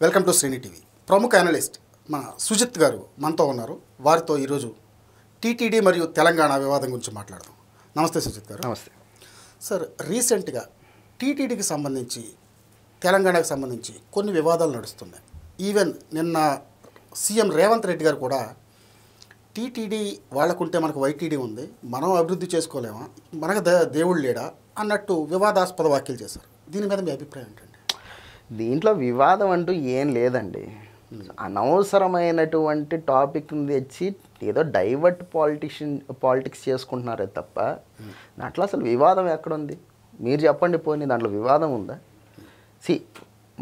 Welcome to Srini TV. ప్రముఖ analyst మన సుజిత్ గారు మనతో ఉన్నారు. వారితో ఈరోజు టీటీడీ మరియు తెలంగాణ వివాదం గురించి మాట్లాడదాం. నమస్తే సుజిత్ గారు. నమస్తే సార్, రీసెంట్గా టీటీడీకి సంబంధించి తెలంగాణకు సంబంధించి కొన్ని వివాదాలు నడుస్తున్నాయి. ఈవెన్ నిన్న సీఎం రేవంత్ రెడ్డి గారు కూడా టీటీడీ వాళ్ళకుంటే మనకు వైటీడీ ఉంది, మనం అభివృద్ధి చేసుకోలేమా, మనకు దేవుడు లేడా అన్నట్టు వివాదాస్పద వ్యాఖ్యలు చేశారు. దీని మీద మీ అభిప్రాయం ఏంటండి? దీంట్లో వివాదం అంటూ ఏం లేదండి. అనవసరమైనటువంటి టాపిక్ని తెచ్చి ఏదో డైవర్ట్ పాలిటిక్స్ చేసుకుంటున్నారే తప్ప దాంట్లో అసలు వివాదం ఎక్కడుంది? మీరు చెప్పండి, పోనీ దాంట్లో వివాదం ఉందా?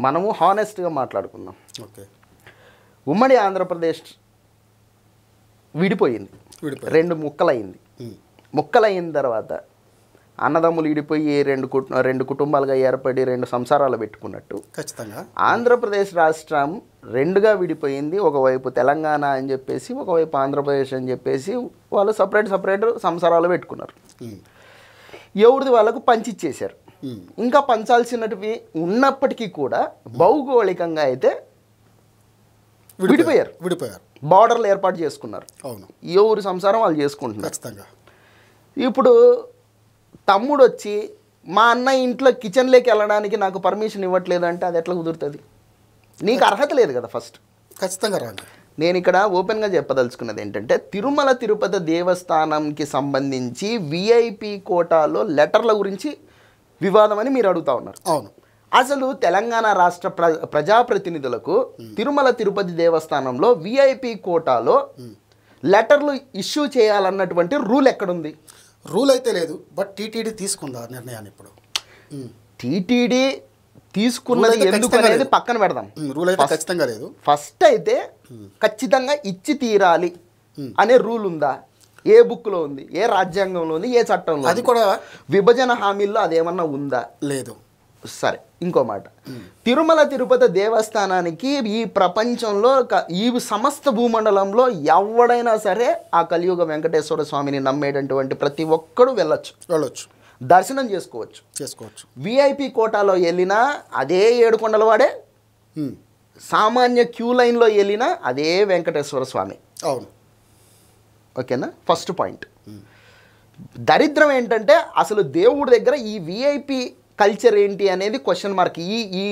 మనము హానెస్ట్గా మాట్లాడుకుందాం. ఓకే, ఉమ్మడి ఆంధ్రప్రదేశ్ విడిపోయింది, రెండు ముక్కలైంది. ముక్కలైన తర్వాత అన్నదమ్ములు విడిపోయి రెండు కుటుంబాలుగా ఏర్పడి రెండు సంసారాలు పెట్టుకున్నట్టు ఖచ్చితంగా ఆంధ్రప్రదేశ్ రాష్ట్రం రెండుగా విడిపోయింది. ఒకవైపు తెలంగాణ అని చెప్పేసి, ఒకవైపు ఆంధ్రప్రదేశ్ అని చెప్పేసి వాళ్ళు సపరేట్ సంసారాలు పెట్టుకున్నారు. ఎవరిది వాళ్ళకు పంచిచ్చేశారు. ఇంకా పంచాల్సినవి ఉన్నప్పటికీ కూడా భౌగోళికంగా అయితే విడిపోయారు. బార్డర్లు ఏర్పాటు చేసుకున్నారు. అవును, ఎవరి సంసారం వాళ్ళు చేసుకుంటున్నారు. ఖచ్చితంగా. ఇప్పుడు తమ్ముడు వచ్చి మా అన్న ఇంట్లో కిచెన్లోకి వెళ్ళడానికి నాకు పర్మిషన్ ఇవ్వట్లేదు అంటే అది ఎట్లా కుదురుతుంది? నీకు అర్హత లేదు కదా ఫస్ట్. ఖచ్చితంగా రాండి. నేను ఇక్కడ ఓపెన్గా చెప్పదలుచుకున్నది ఏంటంటే, తిరుమల తిరుపతి దేవస్థానంకి సంబంధించి విఐపి కోటాలో లెటర్ల గురించి వివాదం అని మీరు అడుగుతా ఉన్నారు. అవును, అసలు తెలంగాణ రాష్ట్ర ప్రజాప్రతినిధులకు తిరుమల తిరుపతి దేవస్థానంలో విఐపి కోటాలో లెటర్లు ఇష్యూ చేయాలన్నటువంటి రూల్ ఎక్కడుంది? రూల్ అయితే లేదు, బట్ టీటీడీ తీసుకుందా నిర్ణయాన్ని? ఇప్పుడు టీటీడీ తీసుకున్నది ఎందుకు అనేది పక్కన పెడదాం. రూల్ అయితే ఖచ్చితంగా లేదు. ఫస్ట్ అయితే ఖచ్చితంగా ఇచ్చి తీరాలి అనే రూల్ ఉందా? ఏ బుక్లో ఉంది? ఏ రాజ్యాంగంలో ఉంది? ఏ చట్టంలో? అది కూడా విభజన హామీల్లో అదేమన్నా ఉందా? లేదు. సరే, ఇంకో మాట, తిరుమల తిరుపతి దేవస్థానానికి ఈ ప్రపంచంలో ఈ సమస్త భూమండలంలో ఎవడైనా సరే ఆ కలియుగ వెంకటేశ్వర స్వామిని నమ్మేటటువంటి ప్రతి ఒక్కడు వెళ్ళొచ్చు, దర్శనం చేసుకోవచ్చు. విఐపి కోటాలో వెళ్ళినా అదే ఏడుకొండల వాడే, సామాన్య క్యూ లైన్లో వెళ్ళినా అదే వెంకటేశ్వర స్వామి. అవును, ఓకేనా? First point. దరిద్రం ఏంటంటే అసలు దేవుడి దగ్గర ఈ విఐపి కల్చర్ ఏంటి అనేది క్వశ్చన్ మార్క్. ఈ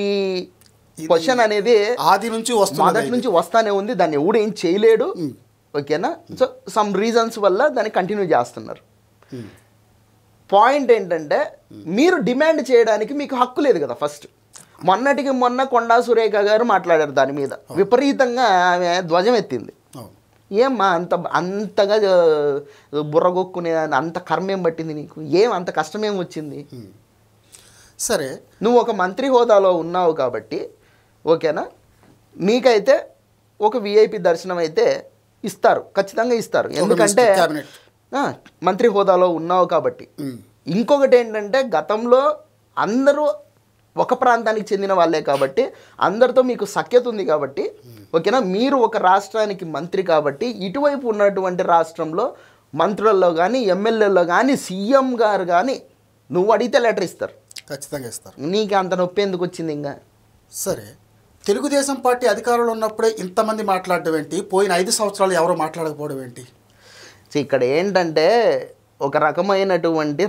క్వశ్చన్ అనేది ఆది నుంచి మొదటి నుంచి వస్తానే ఉంది. దాన్ని ఎవడు ఏం చేయలేడు. ఓకేనా? సో సమ్ రీజన్స్ వల్ల దాన్ని కంటిన్యూ చేస్తున్నారు. పాయింట్ ఏంటంటే, మీరు డిమాండ్ చేయడానికి మీకు హక్కు లేదు కదా. ఫస్ట్ మొన్నటికి మొన్న కొండా సురేఖ గారు మాట్లాడారు దాని మీద, విపరీతంగా ఆమె ధ్వజం ఎత్తింది. ఏమ్మా అంతగా బుర్రగొక్కునే అంత కర్మేం పట్టింది నీకు? అంత కష్టమేం వచ్చింది? సరే, నువ్వు ఒక మంత్రి హోదాలో ఉన్నావు కాబట్టి ఓకేనా, నీకైతే ఒక విఐపి దర్శనం అయితే ఇస్తారు, ఖచ్చితంగా ఇస్తారు. ఎందుకంటే మంత్రి హోదాలో ఉన్నావు కాబట్టి. ఇంకొకటి ఏంటంటే, గతంలో అందరూ ఒక ప్రాంతానికి చెందిన వాళ్ళే కాబట్టి అందరితో మీకు సఖ్యత ఉంది కాబట్టి ఓకేనా, మీరు ఒక రాష్ట్రానికి మంత్రి కాబట్టి ఇటువైపు ఉన్నటువంటి రాష్ట్రంలో మంత్రుల్లో కానీ ఎమ్మెల్యేల్లో కానీ సీఎం గారు కానీ నువ్వు అడిగితే లెటర్ ఇస్తారు, ఖచ్చితంగా ఇస్తారు. నీకు అంత నొప్పి ఎందుకు వచ్చింది? ఇంకా సరే, తెలుగుదేశం పార్టీ అధికారంలో ఉన్నప్పుడే ఇంతమంది మాట్లాడడం ఏంటి? పోయిన 5 సంవత్సరాలు ఎవరో మాట్లాడకపోవడం ఏంటి? ఇక్కడ ఏంటంటే ఒక రకమైనటువంటి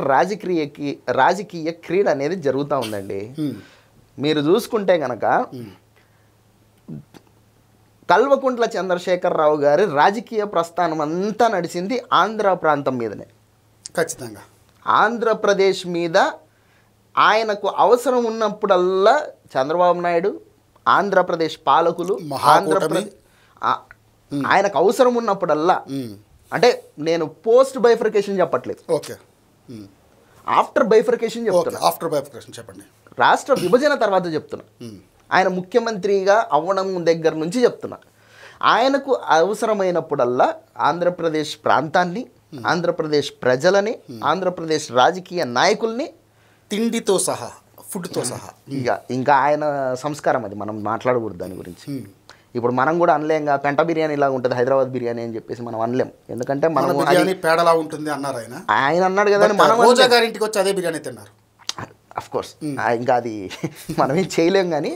రాజకీయ క్రీడ అనేది జరుగుతూ ఉందండి. మీరు చూసుకుంటే కనుక కల్వకుంట్ల చంద్రశేఖరరావు గారి రాజకీయ ప్రస్థానం అంతా నడిచింది ఆంధ్ర ప్రాంతం మీదనే. ఖచ్చితంగా ఆంధ్రప్రదేశ్ మీద ఆయనకు అవసరం ఉన్నప్పుడల్లా చంద్రబాబు నాయుడు, ఆంధ్రప్రదేశ్ పాలకులు, ఆయనకు అవసరం ఉన్నప్పుడల్లా, అంటే నేను పోస్ట్ బైఫర్కేషన్ చెప్పట్లేదు, ఓకే, ఆఫ్టర్ బైఫర్కేషన్ చెప్తున్నా. ఆఫ్టర్ బైఫర్కేషన్ చెప్పండి. రాష్ట్ర విభజన తర్వాత చెప్తున్నా. ఆయన ముఖ్యమంత్రిగా అవ్వడం దగ్గర నుంచి చెప్తున్నా. ఆయనకు అవసరమైనప్పుడల్లా ఆంధ్రప్రదేశ్ ప్రాంతాన్ని, ఆంధ్రప్రదేశ్ ప్రజలని, ఆంధ్రప్రదేశ్ రాజకీయ నాయకుల్ని తిండితో సహా, ఫుడ్తో సహా, ఇంకా ఆయన సంస్కారం అది, మనం మాట్లాడకూడదు దాని గురించి. ఇప్పుడు మనం కూడా అనలేంగా పెంట బిర్యానీ ఇలా ఉంటుంది హైదరాబాద్ బిర్యానీ అని చెప్పేసి మనం అనలేం. ఎందుకంటే మనం బిర్యానీ పేడలా ఉంటుంది అన్నారు ఆయన అన్నాడు కదా. మనం రోజా గారింటికి వచ్చి అదే బిర్యానీ తిన్నారు. అఫ్ కోర్స్ ఇంకా అది మనం ఏం చేయలేం కానీ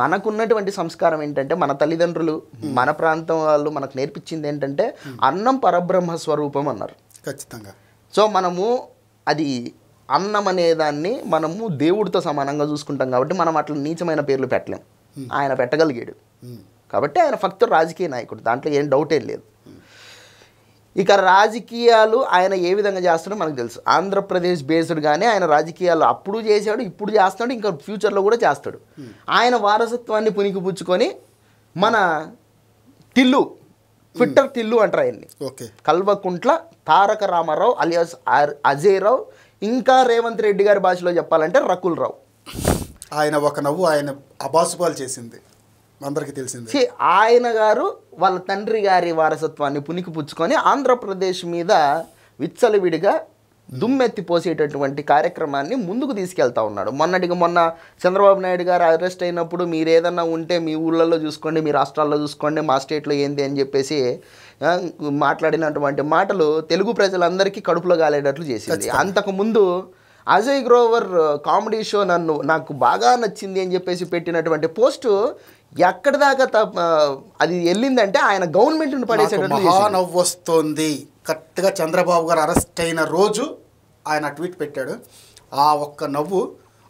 మనకున్నటువంటి సంస్కారం ఏంటంటే మన తల్లిదండ్రులు మన ప్రాంతం వాళ్ళు మనకు నేర్పించింది ఏంటంటే అన్నం పరబ్రహ్మ స్వరూపం అన్నారు. ఖచ్చితంగా. సో మనము అది అన్నం అనేదాన్ని మనము దేవుడితో సమానంగా చూసుకుంటాం కాబట్టి మనం అట్లా నీచమైన పేర్లు పెట్టలేం. ఆయన పెట్టగలిగాడు కాబట్టి ఆయన ఫక్త్ రాజకీయ నాయకుడు, దాంట్లో ఏం డౌట్ ఏం లేదు. ఇక రాజకీయాలు ఆయన ఏ విధంగా చేస్తాడో మనకు తెలుసు. ఆంధ్రప్రదేశ్ బేస్డ్గానే ఆయన రాజకీయాలు అప్పుడు చేశాడు, ఇప్పుడు చేస్తాడు, ఇంకా ఫ్యూచర్లో కూడా చేస్తాడు. ఆయన వారసత్వాన్ని పుణికిపుచ్చుకొని మన టిల్లు ట్విట్టర్ టిల్లు అంటారు ఆయన్ని, కల్వకుంట్ల తారక రామారావు అలియాస్ అజయ్ రావు, ఇంకా రేవంత్ రెడ్డి గారి భాషలో చెప్పాలంటే రకుల్ రావు. ఆయన ఒక నవ్వు ఆయన అబాసుపాలు చేసింది అందరికీ తెలిసింది. ఆయన గారు వాళ్ళ తండ్రి గారి వారసత్వాన్ని పుణికిపుచ్చుకొని ఆంధ్రప్రదేశ్ మీద విచ్చలవిడిగా దుమ్మెత్తిపోసేటటువంటి కార్యక్రమాన్ని ముందుకు తీసుకెళ్తా ఉన్నాడు. మొన్న చంద్రబాబు నాయుడు గారు అరెస్ట్ అయినప్పుడు మీరు ఏదన్నా ఉంటే మీ ఊళ్ళల్లో చూసుకోండి, మీ రాష్ట్రాల్లో చూసుకోండి, మా స్టేట్లో ఏంది అని చెప్పేసి మాట్లాడినటువంటి మాటలు తెలుగు ప్రజలందరికీ కడుపులో గాలేటట్లు చేసింది. అంతకుముందు అజయ్ గ్రోవర్ కామెడీ షో నాకు బాగా నచ్చింది అని చెప్పేసి పెట్టినటువంటి పోస్టు ఎక్కడి దాకా అది వెళ్ళిందంటే ఆయన గవర్నమెంట్ని పడేసేటట్లు నవ్వు వస్తుంది. కరెక్ట్గా చంద్రబాబు గారు అరెస్ట్ అయిన రోజు ఆయన ట్వీట్ పెట్టాడు. ఆ ఒక్క నవ్వు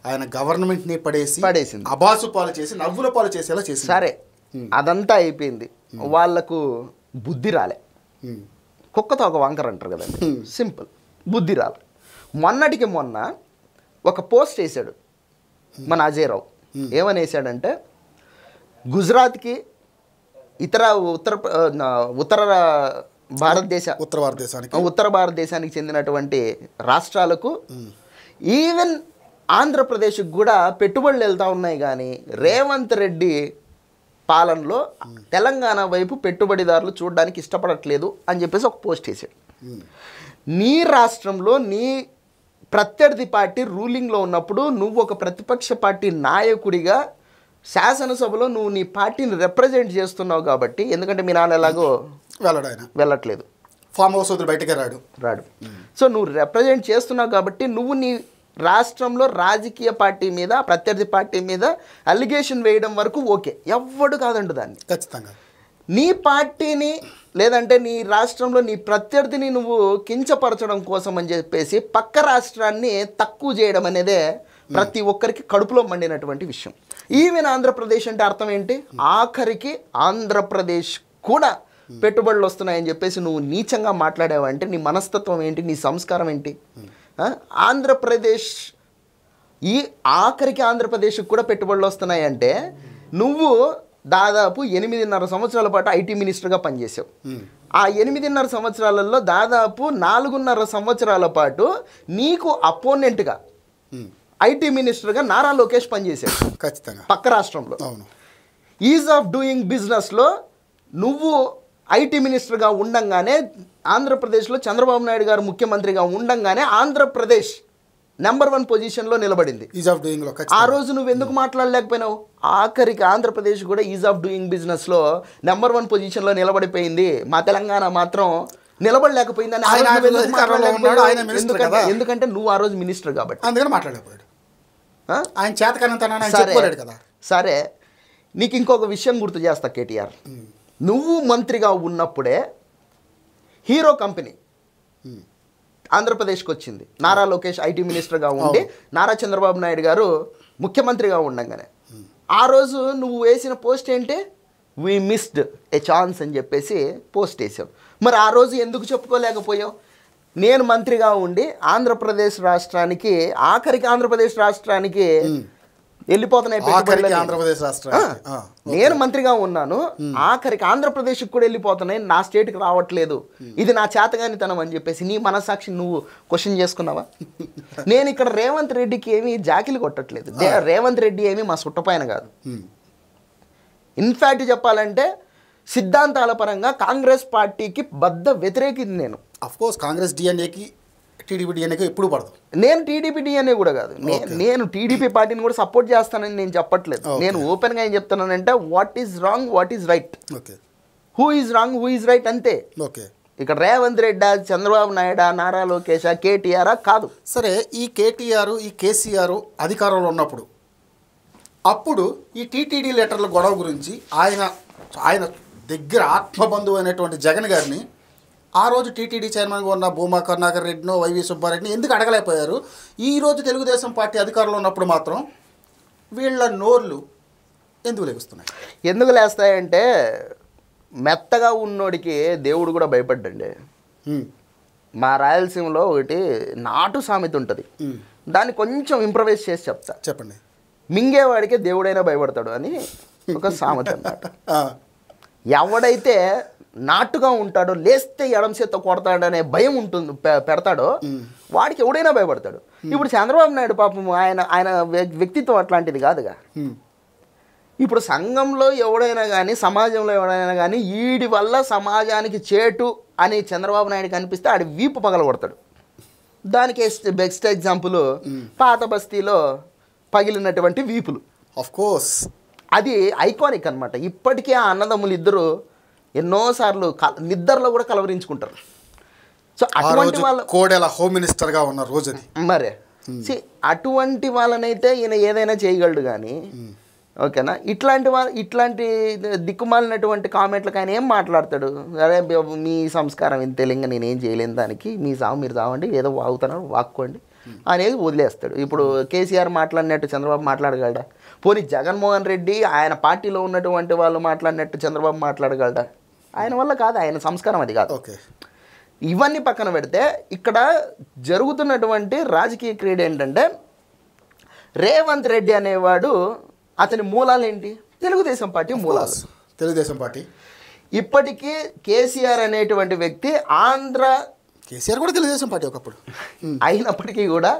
ఆయన గవర్నమెంట్ని పడేసింది, అబాసు పాలు చేసి నవ్వుల పాలు చేసేలా చేసి. సరే అదంతా అయిపోయింది, వాళ్లకు బుద్ధి రాలే. కుక్కతో ఒక వంకర అంటారు కదండి, సింపుల్, బుద్ధి రాలే. మొన్నటికి మొన్న ఒక పోస్ట్ వేసాడు మన అజయ్ రావు. ఏమని వేసాడంటే గుజరాత్కి ఉత్తర భారతదేశానికి చెందినటువంటి రాష్ట్రాలకు ఈవెన్ ఆంధ్రప్రదేశ్కి కూడా పెట్టుబడులు వెళ్తూ ఉన్నాయి, కానీ రేవంత్ రెడ్డి పాలనలో తెలంగాణ వైపు పెట్టుబడిదారులు చూడడానికి ఇష్టపడట్లేదు అని చెప్పేసి ఒక పోస్ట్ వేసాడు. నీ రాష్ట్రంలో నీ ప్రత్యర్థి పార్టీ రూలింగ్లో ఉన్నప్పుడు నువ్వు ఒక ప్రతిపక్ష పార్టీ నాయకుడిగా శాసనసభలో నువ్వు నీ పార్టీని రిప్రజెంట్ చేస్తున్నావు కాబట్టి, ఎందుకంటే మీ నాన్న ఎలాగో వెళ్ళట్లేదు, ఫామ్ హౌస్ బయటకే రాడు. సో నువ్వు రిప్రజెంట్ చేస్తున్నావు కాబట్టి నువ్వు నీ రాష్ట్రంలో రాజకీయ పార్టీ మీద, ప్రత్యర్థి పార్టీ మీద అలిగేషన్ వేయడం వరకు ఓకే, ఎవ్వడు కాదండి దాన్ని. ఖచ్చితంగా నీ పార్టీని లేదంటే నీ రాష్ట్రంలో నీ ప్రత్యర్థిని నువ్వు కించపరచడం కోసం అని చెప్పేసి పక్క రాష్ట్రాన్ని తక్కువ చేయడం అనేదే ప్రతి ఒక్కరికి కడుపులో మండినటువంటి విషయం. ఈవెన్ ఆంధ్రప్రదేశ్ అంటే అర్థం ఏంటి, ఆఖరికి ఆంధ్రప్రదేశ్ కూడా పెట్టుబడులు వస్తున్నాయని చెప్పేసి నువ్వు నీచంగా మాట్లాడావంటే నీ మనస్తత్వం ఏంటి, నీ సంస్కారం ఏంటి? ఆంధ్రప్రదేశ్ ఈ ఆఖరికి ఆంధ్రప్రదేశ్కి కూడా పెట్టుబడులు వస్తున్నాయంటే నువ్వు దాదాపు 8.5 సంవత్సరాల పాటు ఐటీ మినిస్టర్గా పనిచేసావు. ఆ 8.5 సంవత్సరాలలో దాదాపు 4.5 సంవత్సరాల పాటు నీకు అపోనెంట్గా ఐటీ మినిస్టర్గా నారా లోకేష్ పనిచేశాడు ఖచ్చితంగా పక్క రాష్ట్రంలో. ఈజ్ ఆఫ్ డూయింగ్ బిజినెస్లో నువ్వు ఐటీ మినిస్టర్గా ఉండంగానే ఆంధ్రప్రదేశ్లో చంద్రబాబు నాయుడు గారు ముఖ్యమంత్రిగా ఉండంగానే ఆంధ్రప్రదేశ్ నెంబర్ 1 పొజిషన్లో నిలబడింది. ఈజ్ ఆఫ్ డూయింగ్లో ఆ రోజు నువ్వు ఎందుకు మాట్లాడలేకపోయినావు? ఆఖరికి ఆంధ్రప్రదేశ్ కూడా ఈజ్ ఆఫ్ డూయింగ్ బిజినెస్లో నెంబర్ 1 పొజిషన్లో నిలబడిపోయింది, మా తెలంగాణ మాత్రం నిలబడలేకపోయిందని. ఎందుకంటే నువ్వు ఆ రోజు మినిస్టర్ కాబట్టి అందుకని మాట్లాడలేకపోయాడు. ఆయన చేతకానంతనాడు కదా. సరే, నీకు ఇంకొక విషయం గుర్తు చేస్తా కేటీఆర్, నువ్వు మంత్రిగా ఉన్నప్పుడే హీరో కంపెనీ ఆంధ్రప్రదేశ్కి వచ్చింది. నారా లోకేష్ ఐటీ మినిస్టర్గా ఉండి నారా చంద్రబాబు నాయుడు గారు ముఖ్యమంత్రిగా ఉండంగానే ఆ రోజు నువ్వు వేసిన పోస్ట్ ఏంటి, వీ మిస్డ్ ఏ ఛాన్స్ అని చెప్పేసి పోస్ట్ వేసావు. మరి ఆ రోజు ఎందుకు చెప్పుకోలేకపోయావు? నేను మంత్రిగా ఉండి ఆంధ్రప్రదేశ్ రాష్ట్రానికి ఆఖరికి ఆంధ్రప్రదేశ్ రాష్ట్రానికి వెళ్ళిపోతున్నాయి నేను మంత్రిగా ఉన్నాను, ఆఖరికి ఆంధ్రప్రదేశ్కి కూడా వెళ్ళిపోతున్నాయి, నా స్టేట్కి రావట్లేదు, ఇది నా చేతగానితనం అని చెప్పేసి నీ మనస్సాక్షి నువ్వు క్వశ్చన్ చేసుకున్నావా? నేను ఇక్కడ రేవంత్ రెడ్డికి ఏమీ జాకిలు కొట్టట్లేదు. రేవంత్ రెడ్డి ఏమీ మా సుట్టపైన కాదు. ఇన్ఫ్యాక్ట్ చెప్పాలంటే సిద్ధాంతాల పరంగా కాంగ్రెస్ పార్టీకి బద్ద వ్యతిరేకింది నేను. అఫ్కోర్స్ కాంగ్రెస్ డిఎన్ఏకి టీడీపీ డిఎన్ఏకి ఎప్పుడు పడదు. నేను టీడీపీ డిఎన్ఏ కూడా కాదు, నేను టీడీపీ పార్టీని కూడా సపోర్ట్ చేస్తానని నేను చెప్పట్లేదు. నేను ఓపెన్గా ఏం చెప్తున్నానంటే what is wrong, what is right, who is wrong, who is right అంతే. ఇక్కడ రేవంత్ రెడ్డి, చంద్రబాబు నాయుడు, నారా లోకేష్, కేటీఆర్ కాదు. సరే, ఈ కేటీఆర్, ఈ కేసీఆర్ అధికారంలో ఉన్నప్పుడు అప్పుడు ఈ టీటీడీ లెటర్ల గొడవ గురించి ఆయన దగ్గర ఆత్మబంధువు అయినటువంటి జగన్ గారిని ఆ రోజు టీటీడీ చైర్మన్గా ఉన్న భూమా కరుణాకర్ రెడ్డినో వైవి సుబ్బారెడ్డిని ఎందుకు అడగలేకపోయారు? ఈరోజు తెలుగుదేశం పార్టీ అధికారంలో ఉన్నప్పుడు మాత్రం వీళ్ళ నోర్లు ఎందుకు లేస్తున్నాయి? ఎందుకు లేస్తాయంటే మెత్తగా ఉన్నోడికి దేవుడు కూడా భయపడ్డండి. మా రాయలసీమలో ఒకటి నాటు సామెత ఉంటుంది, దాన్ని కొంచెం ఇంప్రవైజ్ చేసి చెప్తా. చెప్పండి. మింగేవాడికే దేవుడైనా భయపడతాడు అని ఒక సామెత అన్నమాట. ఎవడైతే నాటుగా ఉంటాడో, లేస్తే ఎడం చేత్తో కొడతాడనే భయం ఉంటుంది, పెడతాడో వాడికి ఎవడైనా భయపడతాడు. ఇప్పుడు చంద్రబాబు నాయుడు పాపం ఆయన వ్యక్తిత్వం అట్లాంటిది కాదుగా. ఇప్పుడు సంఘంలో ఎవడైనా కానీ, సమాజంలో ఎవడైనా కానీ వీడి వల్ల సమాజానికి చేటు అని చంద్రబాబు నాయుడు కనిపిస్తే ఆడి వీపు పగల కొడతాడు. దానికి బెస్ట్ ఎగ్జాంపుల్ పాత బస్తీలో పగిలినటువంటి వీపులు. ఆఫ్ కోర్స్ అది ఐకానిక్ అనమాట. ఇప్పటికే ఆ అన్నదమ్ములు ఇద్దరు ఎన్నోసార్లు నిద్రలో కూడా కలవరించుకుంటారు. సో అటువంటి వాళ్ళ కోడెల హోమ్ మినిస్టర్గా ఉన్న రోజు మరే అటువంటి వాళ్ళనైతే ఈయన ఏదైనా చేయగలడు. కానీ ఓకేనా, ఇట్లాంటి దిక్కుమాలినటువంటి కామెంట్లకు ఆయన ఏం మాట్లాడతాడు? అరే మీ సంస్కారం ఇంత తెలియంగా నేనేం చేయలేను, దానికి మీ సాగు మీరు సావండి, ఏదో వాగుతున్నారు వాక్కోండి అనేది వదిలేస్తాడు. ఇప్పుడు కేసీఆర్ మాట్లాడినట్టు చంద్రబాబు మాట్లాడగలడా? పోనీ జగన్మోహన్ రెడ్డి ఆయన పార్టీలో ఉన్నటువంటి వాళ్ళు మాట్లాడినట్టు చంద్రబాబు మాట్లాడగలడా? ఆయన వల్ల కాదు, ఆయన సంస్కారం అది కాదు. ఓకే, ఇవన్నీ పక్కన పెడితే ఇక్కడ జరుగుతున్నటువంటి రాజకీయ క్రీడ ఏంటంటే, రేవంత్ రెడ్డి అనేవాడు అతని మూలాలు ఏంటి? తెలుగుదేశం పార్టీ మూలాలు. తెలుగుదేశం పార్టీ ఇప్పటికీ కేసీఆర్ అనేటువంటి వ్యక్తి కేసీఆర్ కూడా తెలుగుదేశం పార్టీ ఒకప్పుడు అయినప్పటికీ కూడా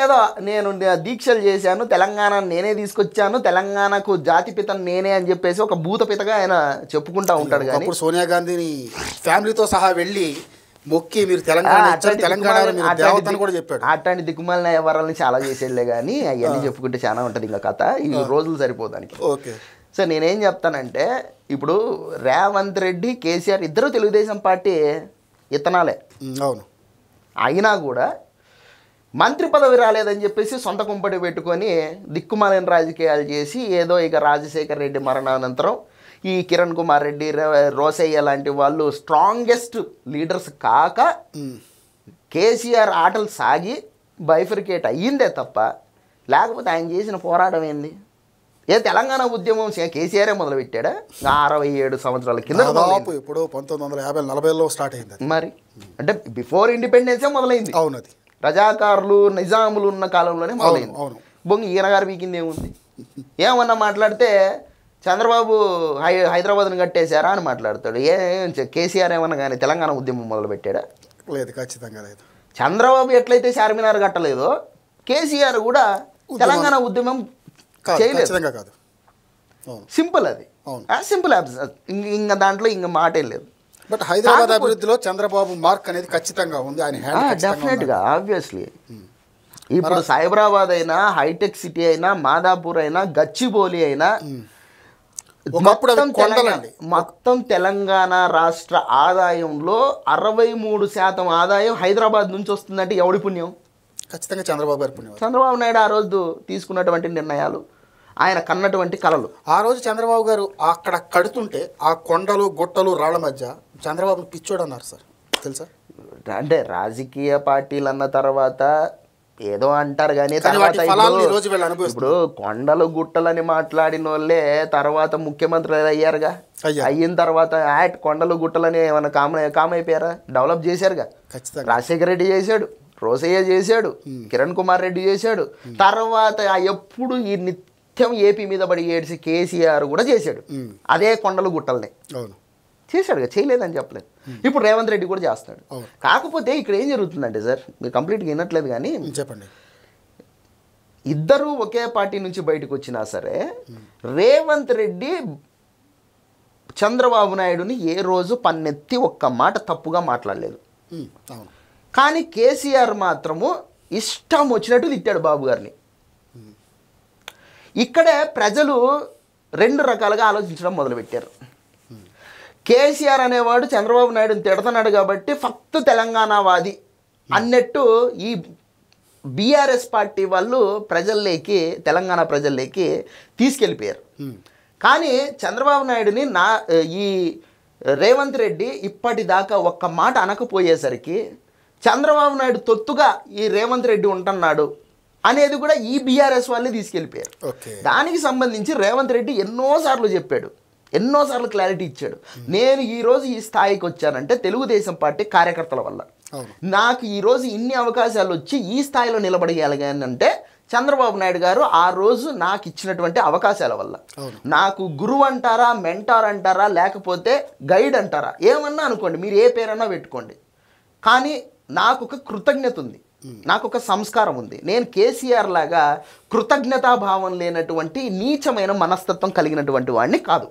ఏదో నేను దీక్షలు చేశాను, తెలంగాణ నేనే తీసుకొచ్చాను, తెలంగాణకు జాతిపితను నేనే అని చెప్పేసి ఒక భూతపితగా ఆయన చెప్పుకుంటా ఉంటాడు. కానీ సోనియా గాంధీని ఫ్యామిలీతో సహా వెళ్ళి మొక్కి మీరు తెలంగాణ కూడా చెప్పాడు. అట్లాంటి దిక్కుమాలిన వ్యవహారాలను చాలా చేసేళ్లే, కానీ అవన్నీ చెప్పుకుంటే చాలా ఉంటుంది ఇంకా కథ. ఈ రోజులు సరిపోదానికి. ఓకే, సో నేనేం చెప్తానంటే, ఇప్పుడు రేవంత్ రెడ్డి, కేసీఆర్ ఇద్దరు తెలుగుదేశం పార్టీ ఇతనాలే. అవును. అయినా కూడా మంత్రి పదవి రాలేదని చెప్పేసి సొంత కుంపటి పెట్టుకొని దిక్కుమాలిన రాజకీయాలు చేసి ఏదో ఇక రాజశేఖర్ రెడ్డి మరణానంతరం ఈ కిరణ్ కుమార్ రెడ్డి, రోసయ్య లాంటి వాళ్ళు స్ట్రాంగెస్ట్ లీడర్స్ కాక కేసీఆర్ ఆటలు సాగి బైఫర్కేట్ అయ్యిందే తప్ప, లేకపోతే ఆయన చేసిన పోరాటం ఏంది? తెలంగాణ ఉద్యమం కేసీఆరే మొదలుపెట్టాడా? 67 సంవత్సరాల కింద, ఇప్పుడు 1950-40లో స్టార్ట్ అయింది. మరి అంటే బిఫోర్ ఇండిపెండెన్సే మొదలైంది. అవును, అది రజాకారులు నిజాములు ఉన్న కాలంలోనే మొదలైంది. బొంగి ఈయన గారు వీకింది ఏముంది? ఏమన్నా మాట్లాడితే చంద్రబాబు హైదరాబాద్ని కట్టేశారా అని మాట్లాడతాడు. కేసీఆర్ ఏమన్నా కానీ తెలంగాణ ఉద్యమం మొదలుపెట్టాడా? లేదు, ఖచ్చితంగా లేదు. చంద్రబాబు ఎట్లయితే చార్మినార్ కట్టలేదో కేసీఆర్ కూడా తెలంగాణ ఉద్యమం చేయలేదు. సింపుల్, అది సింపుల్. ఇంకా దాంట్లో ఇంకా మాటే లేదు. బట్ హైదరాబాద్ అభివృద్ధిలో చంద్రబాబు మార్క్ అనేది ఖచ్చితంగా ఉంది. డెఫినెట్గా, ఆబ్వియస్లీ. ఇప్పుడు సైబరాబాద్ అయినా, హైటెక్ సిటీ అయినా, మాదాపూర్ అయినా, గచ్చిబౌలి అయినా, మొత్తం తెలంగాణ రాష్ట్ర ఆదాయంలో 63% ఆదాయం హైదరాబాద్ నుంచి వస్తుందంటే ఎవడి పుణ్యం? ఖచ్చితంగా చంద్రబాబు గారి పుణ్యం. చంద్రబాబు నాయుడు ఆ రోజు తీసుకున్నటువంటి నిర్ణయాలు, ఆయన కన్నటువంటి కళలు. ఆ రోజు చంద్రబాబు గారు అక్కడ కడుతుంటే ఆ కొండలు గుట్టలు రాళ్ల మధ్య చంద్రబాబు పిచ్చోడు అన్నారు సార్, తెలుసా? అంటే రాజకీయ పార్టీలు అన్న తర్వాత ఏదో అంటారు కానీ ఇప్పుడు కొండలు గుట్టలని మాట్లాడిన వాళ్ళే తర్వాత ముఖ్యమంత్రులు అయ్యారుగా. అయిన తర్వాత కొండలు గుట్టలని ఏమైనా కామ్ అయిపోయారా? డెవలప్ చేశారుగా. రాజశేఖర రెడ్డి చేశాడు, రోసయ్య చేశాడు, కిరణ్ కుమార్ రెడ్డి చేశాడు. తర్వాత ఎప్పుడు ఈ నిత్యం ఏపీ మీద పడి ఏడ్చి కేసీఆర్ కూడా చేశాడు అదే కొండలు గుట్టల్ని. చేశాడుగా, చేయలేదని చెప్పలేదు. ఇప్పుడు రేవంత్ రెడ్డి కూడా చేస్తాడు. కాకపోతే ఇక్కడ ఏం జరుగుతుందంటే సార్, మీరు కంప్లీట్గా వినట్లేదు కానీ చెప్పండి. ఇద్దరూ ఒకే పార్టీ నుంచి బయటకు వచ్చినా సరే రేవంత్ రెడ్డి చంద్రబాబు నాయుడుని ఏ రోజు పన్నెత్తి ఒక్క మాట తప్పుగా మాట్లాడలేదు. కానీ కేసీఆర్ మాత్రము ఇష్టం వచ్చినట్టు తిట్టాడు బాబు గారిని. ఇక్కడే ప్రజలు 2 రకాలుగా ఆలోచించడం మొదలుపెట్టారు. కేసీఆర్ అనేవాడు చంద్రబాబు నాయుడుని తిడుతున్నాడు కాబట్టి ఫక్తు తెలంగాణవాది అన్నట్టు ఈ బీఆర్ఎస్ పార్టీ వాళ్ళు ప్రజల్లోకి, తెలంగాణ ప్రజల్లోకి తీసుకెళ్ళిపోయారు. కానీ చంద్రబాబు నాయుడుని ఈ రేవంత్ రెడ్డి ఇప్పటిదాకా ఒక్క మాట అనకపోయేసరికి చంద్రబాబు నాయుడు తొత్తుగా ఈ రేవంత్ రెడ్డి ఉంటున్నాడు అనేది కూడా ఈ బీఆర్ఎస్ వాళ్ళే తీసుకెళ్ళిపోయారు. దానికి సంబంధించి రేవంత్ రెడ్డి ఎన్నోసార్లు చెప్పాడు, ఎన్నోసార్లు క్లారిటీ ఇచ్చాడు. నేను ఈరోజు ఈ స్థాయికి వచ్చానంటే తెలుగుదేశం పార్టీ కార్యకర్తల వల్ల. నాకు ఈరోజు ఇన్ని అవకాశాలు వచ్చి ఈ స్థాయిలో నిలబడగలిగానంటే చంద్రబాబు నాయుడు గారు ఆ రోజు నాకు ఇచ్చినటువంటి అవకాశాల వల్ల. నాకు గురువు అంటారా, మెంటార్ అంటారా, లేకపోతే గైడ్ అంటారా, ఏమన్నా అనుకోండి, మీరు ఏ పేరన్నా పెట్టుకోండి. కానీ నాకు ఒక కృతజ్ఞత ఉంది, నాకు ఒక సంస్కారం ఉంది. నేను కేసీఆర్ లాగా కృతజ్ఞతాభావం లేనటువంటి నీచమైన మనస్తత్వం కలిగినటువంటి వాడిని కాదు.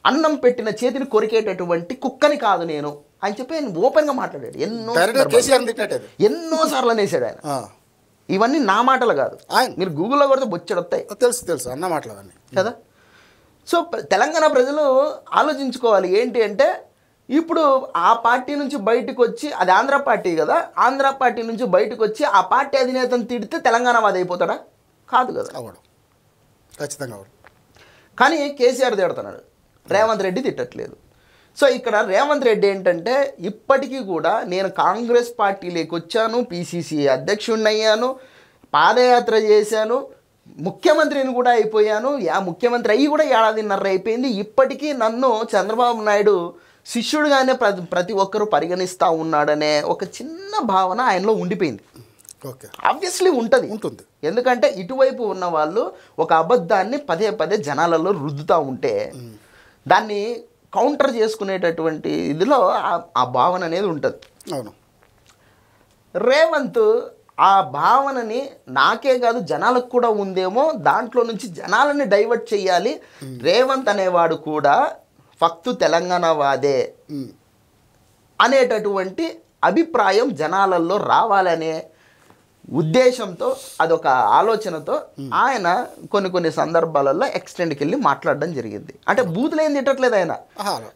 అన్నం పెట్టిన చేతిని కొరికేటటువంటి కుక్కని కాదు నేను అని చెప్పి ఆయన ఓపెన్గా మాట్లాడాడు. ఎన్నోసార్లు అనేసాడు ఆయన. ఇవన్నీ నా మాటలు కాదు, మీరు గూగుల్లో కొడితే బొచ్చెడు వస్తాయి. తెలుసు అన్న మాటలు అవన్నీ కదా. సో తెలంగాణ ప్రజలు ఆలోచించుకోవాలి ఏంటి అంటే, ఇప్పుడు ఆ పార్టీ నుంచి బయటకు వచ్చి, అది ఆంధ్ర పార్టీ కదా, ఆంధ్ర పార్టీ నుంచి బయటకు వచ్చి ఆ పార్టీ అధినేతను తిడితే తెలంగాణ వాది అయిపోతాడా? కాదు కదా, అవడం ఖచ్చితంగా అవడం. కానీ కేసీఆర్ తిడుతున్నాడు, రేవంత్ రెడ్డి తిట్టట్లేదు. సో ఇక్కడ రేవంత్ రెడ్డి ఏంటంటే, ఇప్పటికీ కూడా నేను కాంగ్రెస్ పార్టీలోకి వచ్చాను, పిసిసి అధ్యక్షుడిని అయ్యాను, పాదయాత్ర చేశాను, ముఖ్యమంత్రిని కూడా అయిపోయాను, ముఖ్యమంత్రి అయ్యి కూడా ఏడాదిన్నర అయిపోయింది. ఇప్పటికీ నన్ను చంద్రబాబు నాయుడు శిష్యుడిగానే ప్రతి ఒక్కరూ పరిగణిస్తూ ఉన్నాడనే ఒక చిన్న భావన ఆయనలో ఉండిపోయింది. ఆబ్వియస్లీ ఉంటుంది. ఎందుకంటే ఇటువైపు ఉన్న వాళ్ళు ఒక అబద్ధాన్ని పదే పదే జనాలలో రుద్దుతూ ఉంటే దాన్ని కౌంటర్ చేసుకునేటటువంటి ఇదిలో ఆ భావన అనేది ఉంటుంది. అవును, రేవంత్ ఆ భావనని నాకే కాదు జనాలకు కూడా ఉందేమో, దాంట్లో నుంచి జనాలని డైవర్ట్ చేయాలి, రేవంత్ అనేవాడు కూడా ఫక్తు తెలంగాణ వాదే అనేటటువంటి అభిప్రాయం జనాలలో రావాలనే ఉద్దేశంతో, అదొక ఆలోచనతో ఆయన కొన్ని సందర్భాలలో ఎక్స్టెండ్కి వెళ్ళి మాట్లాడడం జరిగింది. అంటే బూతులేం తిట్టట్లేదు ఆయన,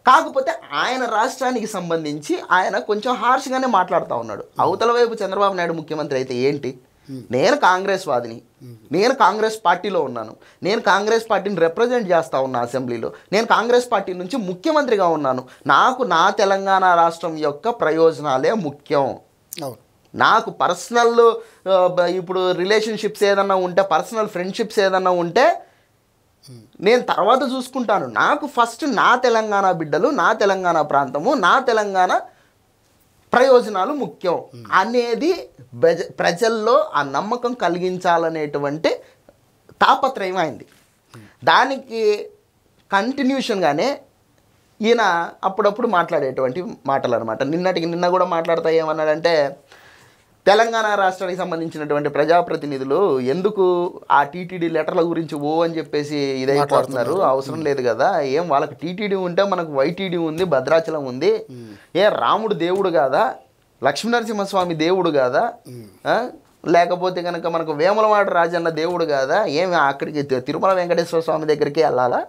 కాకపోతే ఆయన రాష్ట్రానికి సంబంధించి ఆయన కొంచెం హార్ష్గానే మాట్లాడుతూ ఉన్నాడు. అవతల వైపు చంద్రబాబు నాయుడు ముఖ్యమంత్రి అయితే ఏంటి, నేను కాంగ్రెస్ వాదిని, నేను కాంగ్రెస్ పార్టీలో ఉన్నాను, నేను కాంగ్రెస్ పార్టీని రిప్రజెంట్ చేస్తూ ఉన్నా అసెంబ్లీలో, నేను కాంగ్రెస్ పార్టీ నుంచి ముఖ్యమంత్రిగా ఉన్నాను, నాకు నా తెలంగాణ రాష్ట్రం యొక్క ప్రయోజనాలే ముఖ్యం, నాకు పర్సనల్ ఇప్పుడు రిలేషన్షిప్స్ ఏదన్నా ఉంటే, పర్సనల్ ఫ్రెండ్షిప్స్ ఏదన్నా ఉంటే నేను తర్వాత చూసుకుంటాను, నాకు ఫస్ట్ నా తెలంగాణ బిడ్డలు, నా తెలంగాణ ప్రాంతము, నా తెలంగాణ ప్రయోజనాలు ముఖ్యం అనేది ప్రజల్లో ఆ నమ్మకం కలిగించాలనేటువంటి తాపత్రయం అయింది. దానికి కంటిన్యూషన్గానే ఈయన అప్పుడప్పుడు మాట్లాడేటువంటి మాటలు అనమాట. నిన్న కూడా మాట్లాడుతూ ఏమన్నాడంటే, తెలంగాణ రాష్ట్రానికి సంబంధించినటువంటి ప్రజాప్రతినిధులు ఎందుకు ఆ టీటీడీ లెటర్ల గురించి అని చెప్పేసి ఇదైపోతున్నారు, అవసరం లేదు కదా, ఏం వాళ్ళకి టీటీడీ ఉంటే మనకు వైటీడీ ఉంది, భద్రాచలం ఉంది, రాముడు దేవుడు కాదా, లక్ష్మీనరసింహస్వామి దేవుడు కాదా, లేకపోతే కనుక మనకు వేములవాడ రాజన్న దేవుడు కాదా, ఏమి అక్కడికి తిరుమల వెంకటేశ్వర స్వామి దగ్గరికి వెళ్ళాలా,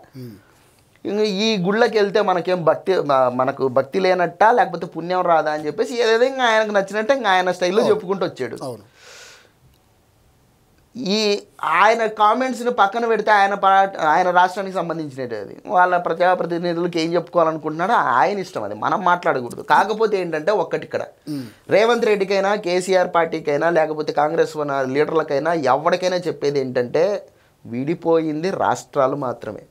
ఈ గుళ్ళకి వెళ్తే మనకు భక్తి లేనట్ట, లేకపోతే పుణ్యం రాదా అని చెప్పేసి ఏదేదో ఇంకా ఆయనకు నచ్చినట్టే ఇంకా ఆయన స్టైల్లో చెప్పుకుంటూ వచ్చాడు. ఈ ఆయన కామెంట్స్ని పక్కన పెడితే ఆయన రాష్ట్రానికి సంబంధించినది, వాళ్ళ ప్రజాప్రతినిధులకు ఏం చెప్పుకోవాలనుకుంటున్నాడో ఆయన ఇష్టం, అది మనం మాట్లాడకూడదు. కాకపోతే ఏంటంటే ఒక్కటి, ఇక్కడ రేవంత్ రెడ్డికైనా, కేసీఆర్ పార్టీకైనా, లేకపోతే కాంగ్రెస్ లీడర్లకైనా, ఎవరికైనా చెప్పేది ఏంటంటే, విడిపోయింది రాష్ట్రాలు మాత్రమే.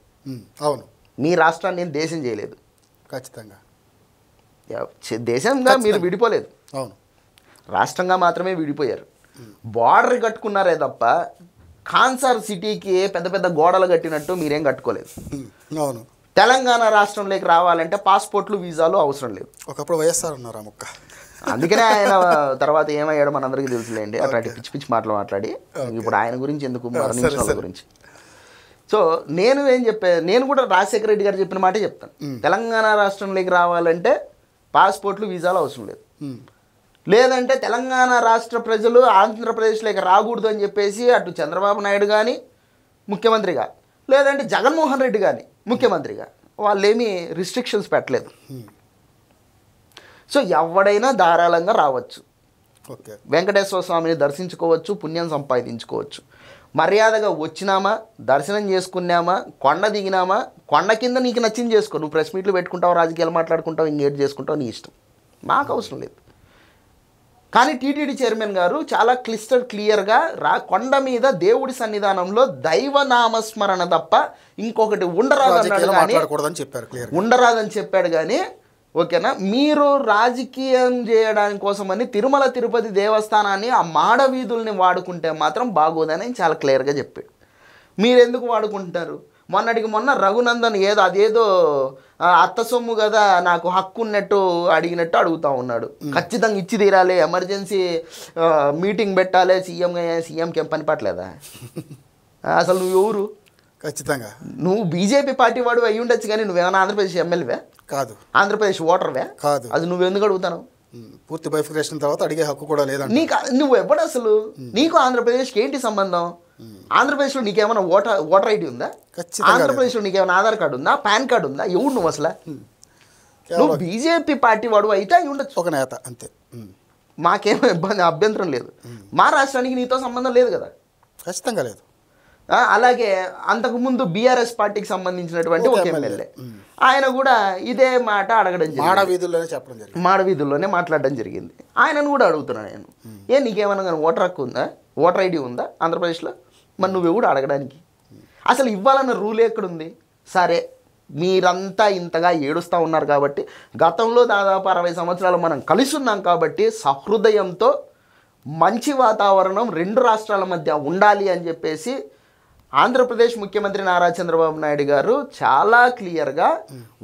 అవును, మీ రాష్ట్రాన్ని నేను దేశం చేయలేదు, ఖచ్చితంగా దేశంగా మీరు విడిపోలేదు, అవును, రాష్ట్రంగా మాత్రమే విడిపోయారు. బార్డర్ కట్టుకున్నారే తప్ప కాన్సార్ సిటీకి పెద్ద పెద్ద గోడలు కట్టినట్టు మీరేం కట్టుకోలేదు. అవును, తెలంగాణ రాష్ట్రంలోకి రావాలంటే పాస్పోర్ట్లు, వీసాలు అవసరం లేదు. ఒకప్పుడు వైఎస్ఆర్ ఉన్నారు ఆ ముక్క, అందుకనే ఆయన తర్వాత ఏమయ్యాడో మనందరికీ తెలుసులేండి, అట్లాంటి పిచ్చి పిచ్చి మాటలు మాట్లాడి. ఇప్పుడు ఆయన గురించి ఎందుకు, మరణించిన గురించి. సో నేను కూడా రాజశేఖర రెడ్డి గారు చెప్పిన మాటే చెప్తాను, తెలంగాణ రాష్ట్రంలోకి రావాలంటే పాస్పోర్ట్లు, వీసాలు అవసరం లేదు, లేదంటే తెలంగాణ రాష్ట్ర ప్రజలు ఆంధ్రప్రదేశ్లోకి రాకూడదు అని చెప్పేసి అటు చంద్రబాబు నాయుడు కానీ ముఖ్యమంత్రిగా, లేదంటే జగన్మోహన్ రెడ్డి కానీ ముఖ్యమంత్రిగా వాళ్ళేమీ రిస్ట్రిక్షన్స్ పెట్టలేదు. సో ఎవడైనా ధారాళంగా రావచ్చు, ఓకే, వెంకటేశ్వర స్వామిని దర్శించుకోవచ్చు, పుణ్యం సంపాదించుకోవచ్చు. మర్యాదగా వచ్చినామా, దర్శనం చేసుకున్నామా, కొండ దిగినామా, కొండ కింద నీకు నచ్చింది చేసుకో. నువ్వు ప్రెస్ మీట్లు పెట్టుకుంటావు, రాజకీయాలు మాట్లాడుకుంటావు, ఇంకేటి చేసుకుంటావు, నీ ఇష్టం, మాకు అవసరం లేదు. కానీ టీటీడీ చైర్మన్ గారు చాలా క్లియర్గా కొండ మీద దేవుడి సన్నిధానంలో దైవనామస్మరణ తప్ప ఇంకొకటి ఉండరాదని చెప్పాడు. కానీ ఓకేనా, మీరు రాజకీయం చేయడానికి కోసమని తిరుమల తిరుపతి దేవస్థానాన్ని ఆ మాడ వీధుల్ని వాడుకుంటే మాత్రం బాగోదని చాలా క్లియర్గా చెప్పాడు. మీరెందుకు వాడుకుంటారు? మొన్నటికి మొన్న రఘునందన్ అదేదో అత్త సొమ్ము కదా, నాకు హక్కు ఉన్నట్టు అడిగినట్టు అడుగుతూ ఉన్నాడు. ఖచ్చితంగా ఇచ్చి తీరాలి, ఎమర్జెన్సీ మీటింగ్ పెట్టాలి, సీఎంకి ఏం పని పట్టలేదా? అసలు నువ్వు ఎవరు? ఖచ్చితంగా నువ్వు బీజేపీ పార్టీ వాడు అయ్యి ఉండొచ్చు, కానీ నువ్వేమైనా ఆంధ్రప్రదేశ్ ఎమ్మెల్యేవే కాదు, ఆంధ్రప్రదేశ్ ఓటర్వే కాదు. అది నువ్వెందుకు అడుగుతాను? పూర్తి బైఫికేషన్ తర్వాత అడిగే హక్కు కూడా లేదా నీకు. నువ్వు ఎప్పుడు అసలు నీకు ఆంధ్రప్రదేశ్కి ఏంటి సంబంధం? ఆంధ్రప్రదేశ్లో నీకేమైనా ఓటర్ ఐడి ఉందా? ఆంధ్రప్రదేశ్లో నీకేమైనా ఆధార్ కార్డు ఉందా, పాన్ కార్డు ఉందా? ఎవడు నువ్వు అసలు? నువ్వు బీజేపీ పార్టీ వాడు అయితే అయి ఉండొచ్చు, ఒక నేత అంతే. మాకేమో అభ్యంతరం లేదు. మా రాష్ట్రానికి నీతో సంబంధం లేదు కదా. ఖచ్చితంగా లేదు. అలాగే అంతకుముందు బీఆర్ఎస్ పార్టీకి సంబంధించినటువంటి ఒక ఎమ్మెల్యే, ఆయన కూడా ఇదే మాట అడగడం జరిగింది, మాడ వీధుల్లోనే మాట్లాడడం జరిగింది. ఆయనను కూడా అడుగుతున్నాను నేను, నీకేమన్నా కానీ ఓటర్ హక్కు ఉందా, ఓటర్ ఐడి ఉందా ఆంధ్రప్రదేశ్లో? మరి నువ్వు కూడా అడగడానికి అసలు ఇవ్వాలన్న రూల్ ఎక్కడుంది? సరే, మీరంతా ఇంతగా ఏడుస్తూ ఉన్నారు కాబట్టి, గతంలో దాదాపు 60 సంవత్సరాలు మనం కలిసి ఉన్నాం కాబట్టి సహృదయంతో మంచి వాతావరణం 2 రాష్ట్రాల మధ్య ఉండాలి అని చెప్పేసి ఆంధ్రప్రదేశ్ ముఖ్యమంత్రి నారా చంద్రబాబు నాయుడు గారు చాలా క్లియర్గా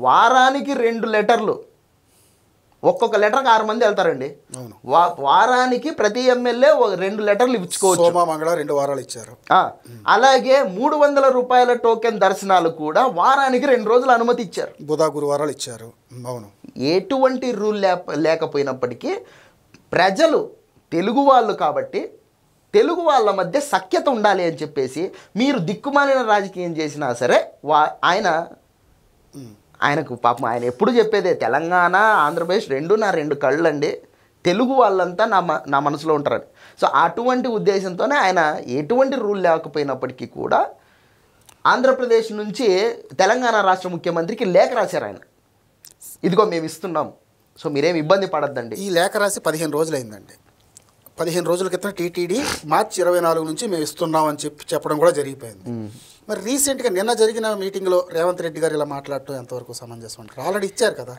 వారానికి 2 లెటర్లు, ఒక్కొక్క లెటర్కి 6 మంది వెళ్తారండి. వారానికి ప్రతి ఎమ్మెల్యే 2 లెటర్లు ఇచ్చుకోవచ్చు. 2 వారాలు ఇచ్చారు. అలాగే 300 రూపాయల టోకెన్ దర్శనాలు కూడా వారానికి 2 రోజులు అనుమతి ఇచ్చారు. బుధ గురువారాలు ఇచ్చారు. అవును, ఎటువంటి రూల్ లేకపోయినప్పటికీ ప్రజలు తెలుగు వాళ్ళు కాబట్టి తెలుగు వాళ్ళ మధ్య సఖ్యత ఉండాలి అని చెప్పేసి మీరు దిక్కుమాలిన రాజకీయం చేసినా సరే ఆయనకు పాపం ఆయన ఎప్పుడు చెప్పేదే, తెలంగాణ ఆంధ్రప్రదేశ్ 2 నా 2 కళ్ళండి, తెలుగు వాళ్ళంతా నా మనసులో ఉంటారని. సో అటువంటి ఉద్దేశంతోనే ఆయన ఎటువంటి రూల్ లేకపోయినప్పటికీ కూడా ఆంధ్రప్రదేశ్ నుంచి తెలంగాణ రాష్ట్ర ముఖ్యమంత్రికి లేఖ రాశారు ఆయన, ఇదిగో మేము ఇస్తున్నాం, సో మీరేం ఇబ్బంది పడద్దండి. ఈ లేఖ రాసి 15 రోజులు అయిందండి. 15 రోజుల క్రితం టీటీడీ మార్చి 24 నుంచి మేము ఇస్తున్నాం అని చెప్పడం కూడా జరిగిపోయింది. మరి రీసెంట్గా నిన్న జరిగిన మీటింగ్లో రేవంత్ రెడ్డి గారు ఇలా మాట్లాడటం ఎంతవరకు సమంజసం అంటారు? ఆల్రెడీ ఇచ్చారు కదా.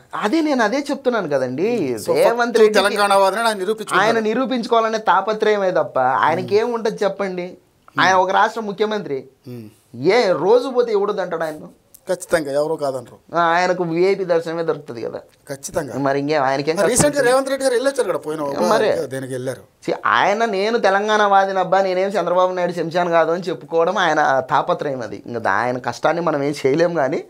నేను చెప్తున్నాను కదండి, రేవంత్ రెడ్డి తెలంగాణ ఆయన నిరూపించుకోవాలనే తాపత్రయమే తప్ప ఆయనకి ఏముంటుంది చెప్పండి? ఆయన ఒక రాష్ట్ర ముఖ్యమంత్రి, రోజు పోతే ఎవడదంటాడు ఆయన? ఖచ్చితంగా ఎవరో కాదంటారు. ఆయనకు విఐపి దర్శనమే దొరుకుతుంది కదా. ఖచ్చితంగా. మరి ఇంకేం ఆయనకేం? రీసెంట్గా రేవంత్ రెడ్డి గారు వెళ్ళొచ్చారు కదా, మరి దేనికి వెళ్ళారు? నేను తెలంగాణ వాదినబ్బా, నేనేం చంద్రబాబు నాయుడు శంశాన్ కాదు అని చెప్పుకోవడం ఆయన తాపత్రయం. అది ఇంకా ఆయన కష్టాన్ని మనం ఏం చేయలేం. కానీ